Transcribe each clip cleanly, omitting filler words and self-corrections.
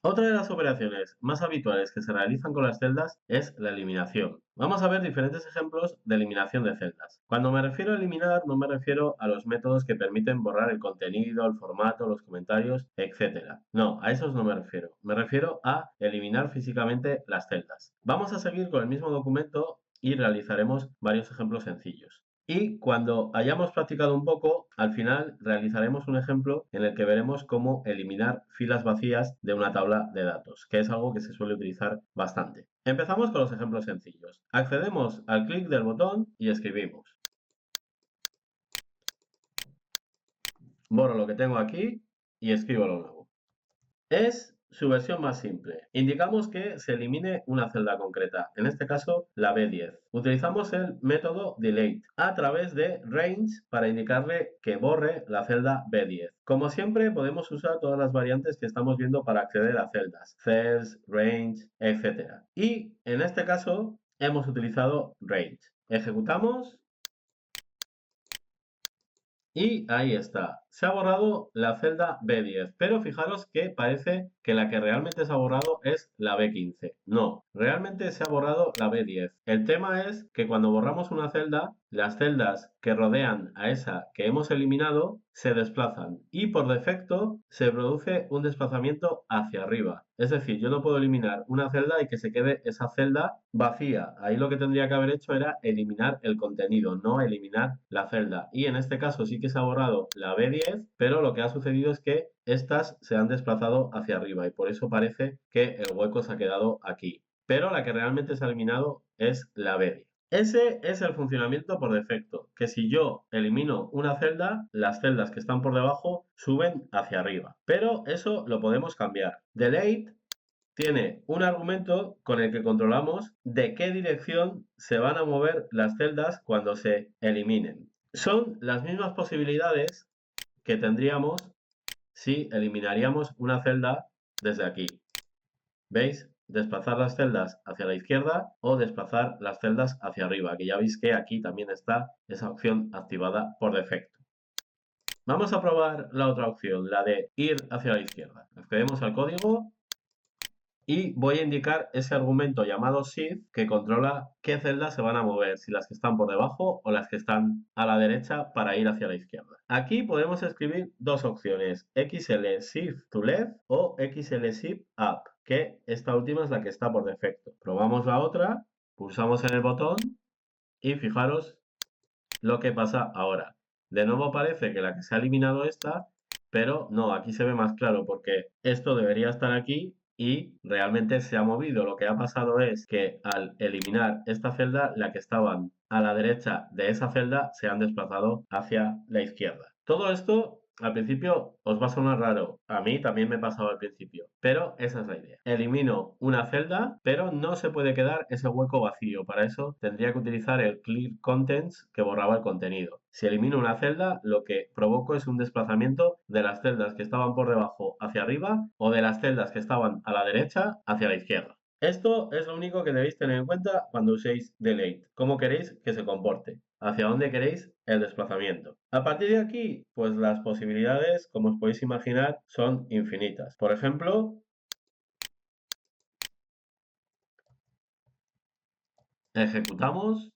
Otra de las operaciones más habituales que se realizan con las celdas es la eliminación. Vamos a ver diferentes ejemplos de eliminación de celdas. Cuando me refiero a eliminar, no me refiero a los métodos que permiten borrar el contenido, el formato, los comentarios, etc. No, a esos no me refiero. Me refiero a eliminar físicamente las celdas. Vamos a seguir con el mismo documento y realizaremos varios ejemplos sencillos. Y cuando hayamos practicado un poco, al final realizaremos un ejemplo en el que veremos cómo eliminar filas vacías de una tabla de datos, que es algo que se suele utilizar bastante. Empezamos con los ejemplos sencillos. Accedemos al clic del botón y escribimos. Borro lo que tengo aquí y escribo lo nuevo. Es su versión más simple. Indicamos que se elimine una celda concreta, en este caso la B10. Utilizamos el método delete a través de range para indicarle que borre la celda B10. Como siempre, podemos usar todas las variantes que estamos viendo para acceder a celdas, cells, range, etc. Y en este caso hemos utilizado range. Ejecutamos. Y ahí está. Se ha borrado la celda B10, pero fijaros que parece que la que realmente se ha borrado es la B15. No, realmente se ha borrado la B10. El tema es que cuando borramos una celda, las celdas que rodean a esa que hemos eliminado se desplazan y por defecto se produce un desplazamiento hacia arriba. Es decir, yo no puedo eliminar una celda y que se quede esa celda vacía. Ahí lo que tendría que haber hecho era eliminar el contenido, no eliminar la celda. Y en este caso sí que se ha borrado la B10, pero lo que ha sucedido es que estas se han desplazado hacia arriba y por eso parece que el hueco se ha quedado aquí. Pero la que realmente se ha eliminado es la B10. Ese es el funcionamiento por defecto, que si yo elimino una celda, las celdas que están por debajo suben hacia arriba. Pero eso lo podemos cambiar. Delete tiene un argumento con el que controlamos de qué dirección se van a mover las celdas cuando se eliminen. Son las mismas posibilidades que tendríamos si eliminaríamos una celda desde aquí. ¿Veis? Desplazar las celdas hacia la izquierda o desplazar las celdas hacia arriba, que ya veis que aquí también está esa opción activada por defecto. Vamos a probar la otra opción, la de ir hacia la izquierda. Accedemos al código y voy a indicar ese argumento llamado shift que controla qué celdas se van a mover, si las que están por debajo o las que están a la derecha para ir hacia la izquierda. Aquí podemos escribir dos opciones, XL shift to left o XL shift up, que esta última es la que está por defecto. Probamos la otra, pulsamos en el botón y fijaros lo que pasa ahora. De nuevo parece que la que se ha eliminado esta, pero no, aquí se ve más claro porque esto debería estar aquí y realmente se ha movido. Lo que ha pasado es que al eliminar esta celda, la que estaban a la derecha de esa celda se han desplazado hacia la izquierda. Todo esto al principio os va a sonar raro, a mí también me pasaba al principio, pero esa es la idea. Elimino una celda, pero no se puede quedar ese hueco vacío. Para eso tendría que utilizar el clear contents que borraba el contenido. Si elimino una celda, lo que provoco es un desplazamiento de las celdas que estaban por debajo hacia arriba o de las celdas que estaban a la derecha hacia la izquierda. Esto es lo único que debéis tener en cuenta cuando uséis delete. ¿Cómo queréis que se comporte? ¿Hacia dónde queréis el desplazamiento? A partir de aquí, pues las posibilidades, como os podéis imaginar, son infinitas. Por ejemplo, ejecutamos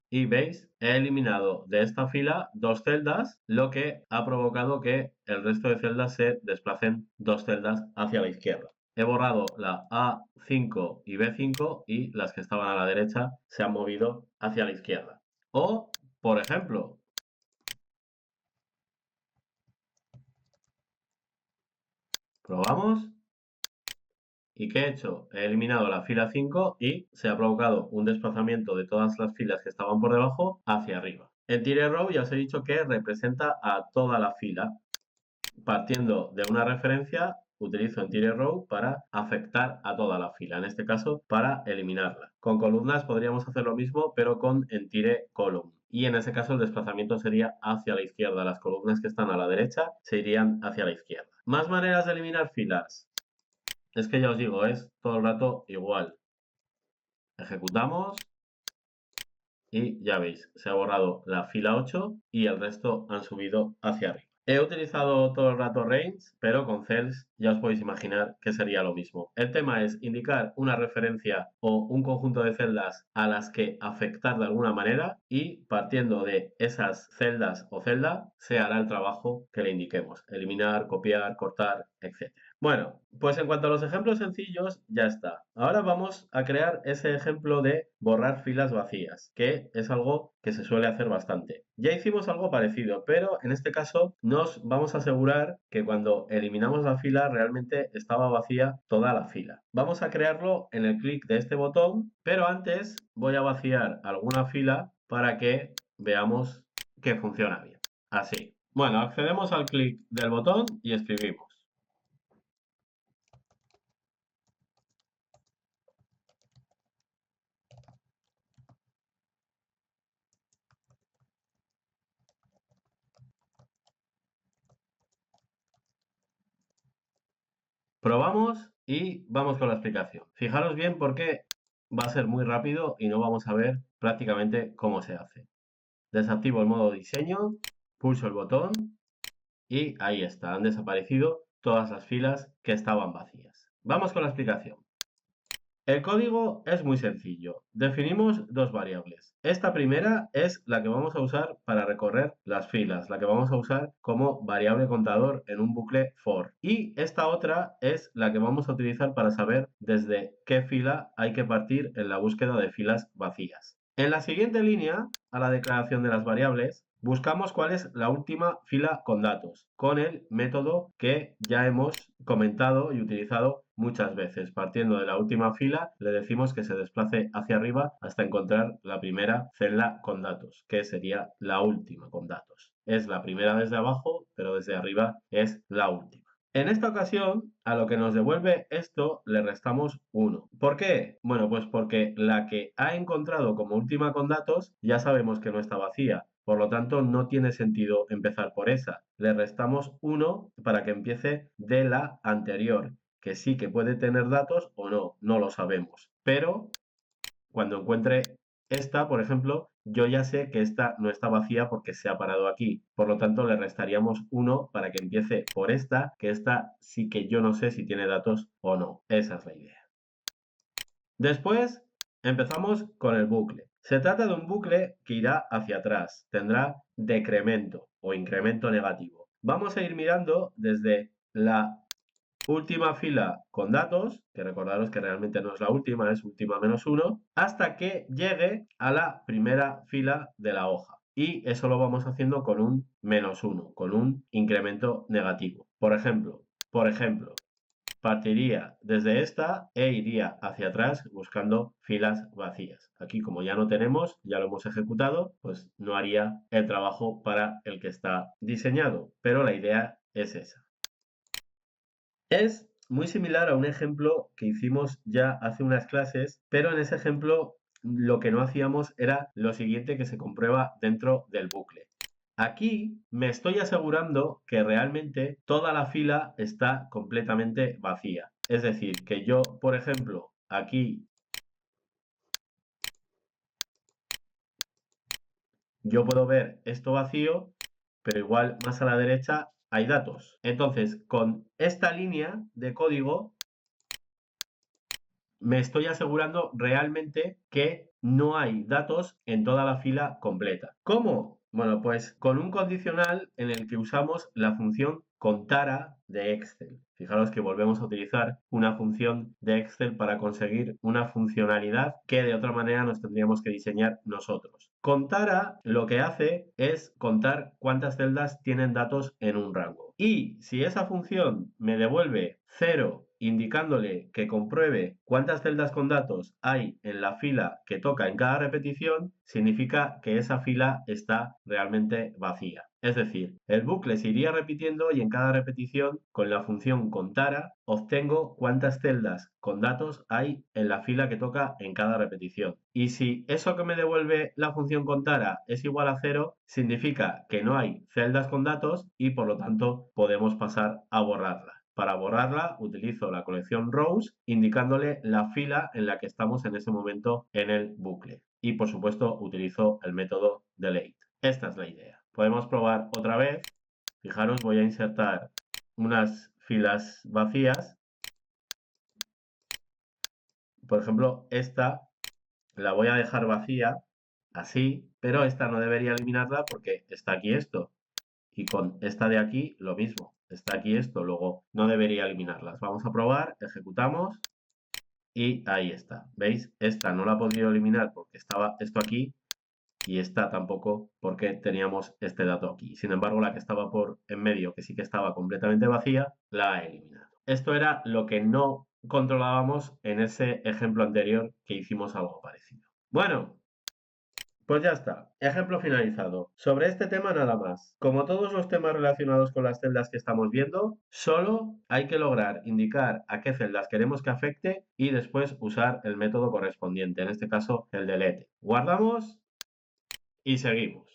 y veis, he eliminado de esta fila dos celdas, lo que ha provocado que el resto de celdas se desplacen dos celdas hacia la izquierda. He borrado la A5 y B5 y las que estaban a la derecha se han movido hacia la izquierda. O, por ejemplo, probamos. ¿Y qué he hecho? He eliminado la fila 5 y se ha provocado un desplazamiento de todas las filas que estaban por debajo hacia arriba. El tire row ya os he dicho que representa a toda la fila. Partiendo de una referencia, utilizo en tire row para afectar a toda la fila, en este caso para eliminarla. Con columnas podríamos hacer lo mismo, pero con entire column. Y en ese caso el desplazamiento sería hacia la izquierda. Las columnas que están a la derecha se irían hacia la izquierda. Más maneras de eliminar filas. Es que ya os digo, es todo el rato igual. Ejecutamos y ya veis, se ha borrado la fila 8 y el resto han subido hacia arriba. He utilizado todo el rato range, pero con cells ya os podéis imaginar que sería lo mismo. El tema es indicar una referencia o un conjunto de celdas a las que afectar de alguna manera y partiendo de esas celdas o celda se hará el trabajo que le indiquemos. Eliminar, copiar, cortar, etc. Bueno, pues en cuanto a los ejemplos sencillos, ya está. Ahora vamos a crear ese ejemplo de borrar filas vacías, que es algo que se suele hacer bastante. Ya hicimos algo parecido, pero en este caso nos vamos a asegurar que cuando eliminamos la fila realmente estaba vacía toda la fila. Vamos a crearlo en el clic de este botón, pero antes voy a vaciar alguna fila para que veamos que funciona bien. Así. Bueno, accedemos al clic del botón y escribimos. Probamos y vamos con la explicación. Fijaros bien porque va a ser muy rápido y no vamos a ver prácticamente cómo se hace. Desactivo el modo diseño, pulso el botón y ahí está, han desaparecido todas las filas que estaban vacías. Vamos con la explicación. El código es muy sencillo. Definimos dos variables. Esta primera es la que vamos a usar para recorrer las filas, la que vamos a usar como variable contador en un bucle for. Y esta otra es la que vamos a utilizar para saber desde qué fila hay que partir en la búsqueda de filas vacías. En la siguiente línea, a la declaración de las variables, buscamos cuál es la última fila con datos, con el método que ya hemos comentado y utilizado muchas veces. Partiendo de la última fila, le decimos que se desplace hacia arriba hasta encontrar la primera celda con datos, que sería la última con datos. Es la primera desde abajo, pero desde arriba es la última. En esta ocasión, a lo que nos devuelve esto le restamos 1. ¿Por qué? Bueno, pues porque la que ha encontrado como última con datos ya sabemos que no está vacía. Por lo tanto, no tiene sentido empezar por esa. Le restamos 1 para que empiece de la anterior, que sí que puede tener datos o no, no lo sabemos. Pero cuando encuentre esta, por ejemplo, yo ya sé que esta no está vacía porque se ha parado aquí. Por lo tanto, le restaríamos 1 para que empiece por esta, que esta sí que yo no sé si tiene datos o no. Esa es la idea. Después empezamos con el bucle. Se trata de un bucle que irá hacia atrás. Tendrá decremento o incremento negativo. Vamos a ir mirando desde la última fila con datos, que recordaros que realmente no es la última, es última menos 1, hasta que llegue a la primera fila de la hoja. Y eso lo vamos haciendo con un menos 1, con un incremento negativo. Por ejemplo, partiría desde esta e iría hacia atrás buscando filas vacías. Aquí, como ya no tenemos, ya lo hemos ejecutado, pues no haría el trabajo para el que está diseñado, pero la idea es esa. Es muy similar a un ejemplo que hicimos ya hace unas clases, pero en ese ejemplo lo que no hacíamos era lo siguiente que se comprueba dentro del bucle. Aquí me estoy asegurando que realmente toda la fila está completamente vacía. Es decir, que yo, por ejemplo, aquí yo puedo ver esto vacío, pero igual más a la derecha hay datos. Entonces, con esta línea de código me estoy asegurando realmente que no hay datos en toda la fila completa. ¿Cómo? Bueno, pues con un condicional en el que usamos la función contara de Excel. Fijaros que volvemos a utilizar una función de Excel para conseguir una funcionalidad que de otra manera nos tendríamos que diseñar nosotros. Contara lo que hace es contar cuántas celdas tienen datos en un rango. Y si esa función me devuelve 0 indicándole que compruebe cuántas celdas con datos hay en la fila que toca en cada repetición, significa que esa fila está realmente vacía. Es decir, el bucle se iría repitiendo y en cada repetición, con la función contara, obtengo cuántas celdas con datos hay en la fila que toca en cada repetición. Y si eso que me devuelve la función contara es igual a 0, significa que no hay celdas con datos y por lo tanto podemos pasar a borrarla. Para borrarla utilizo la colección rows indicándole la fila en la que estamos en ese momento en el bucle. Y por supuesto utilizo el método delete. Esta es la idea. Podemos probar otra vez Fijaros, voy a insertar unas filas vacías. Por ejemplo, esta la voy a dejar vacía, así, pero esta no debería eliminarla porque está aquí esto. Y con esta de aquí, lo mismo. Está aquí esto, luego no debería eliminarlas. Vamos a probar, ejecutamos y ahí está. ¿Veis? Esta no la he podido eliminar porque estaba esto aquí y esta tampoco porque teníamos este dato aquí. Sin embargo, la que estaba por en medio, que sí que estaba completamente vacía, la he eliminado. Esto era lo que no controlábamos en ese ejemplo anterior que hicimos algo parecido. Bueno, pues ya está. Ejemplo finalizado. Sobre este tema nada más. Como todos los temas relacionados con las celdas que estamos viendo, solo hay que lograr indicar a qué celdas queremos que afecte y después usar el método correspondiente, en este caso el delete. Guardamos y seguimos.